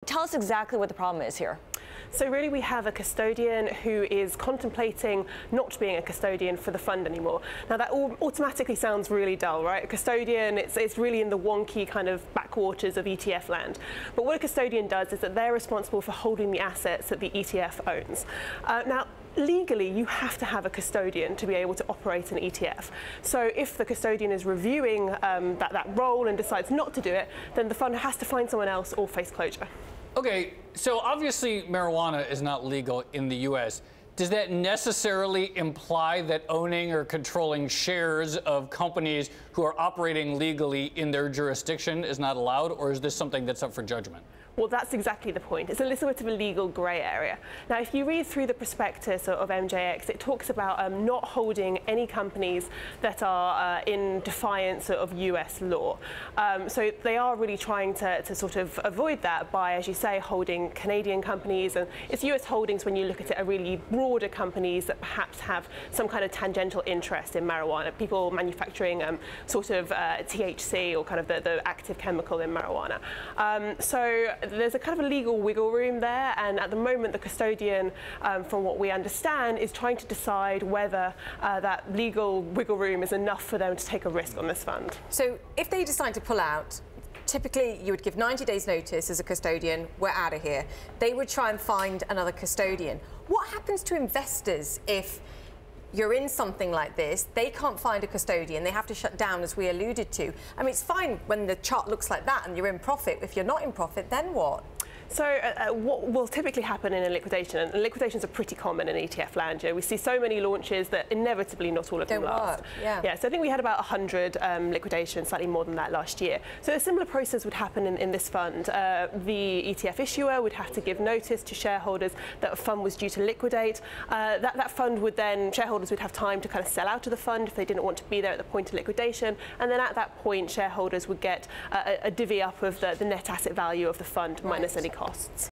Tell us exactly what the problem is here. So really we have a custodian who is contemplating not being a custodian for the fund anymore. Now that automatically sounds really dull, right? A custodian, it's really in the wonky kind of backwaters of ETF land. But what a custodian does is that they're responsible for holding the assets that the ETF owns. Now, legally, you have to have a custodian to be able to operate an ETF. So if the custodian is reviewing that role and decides not to do it, then the fund has to find someone else or face closure. Okay, so obviously marijuana is not legal in the U.S. Does that necessarily imply that owning or controlling shares of companies who are operating legally in their jurisdiction is not allowed, or is this something that's up for judgment? Well, that's exactly the point. It's a little bit of a legal grey area. Now, if you read through the prospectus of MJX, it talks about not holding any companies that are in defiance of US law. So they are really trying to sort of avoid that by, as you say, holding Canadian companies. And it's US holdings when you look at it are really broader companies that perhaps have some kind of tangential interest in marijuana, people manufacturing sort of THC or kind of the active chemical in marijuana. So there's a kind of a legal wiggle room there, and at the moment the custodian, from what we understand, is trying to decide whether that legal wiggle room is enough for them to take a risk on this fund. So if they decide to pull out, typically you would give 90 days notice as a custodian, we're out of here. They would try and find another custodian. What happens to investors if you're in something like this, they can't find a custodian, they have to shut down, as we alluded to? I mean, it's fine when the chart looks like that and you're in profit. If you're not in profit, then what? So what will typically happen in a liquidation, and liquidations are pretty common in ETF land. We see so many launches that inevitably not all of them last. Yeah, so I think we had about 100 liquidations, slightly more than that last year. So a similar process would happen in this fund. The ETF issuer would have to give notice to shareholders that a fund was due to liquidate. That fund would then, shareholders would have time to kind of sell out of the fund if they didn't want to be there at the point of liquidation. And then at that point, shareholders would get a divvy up of the net asset value of the fund minus any costs.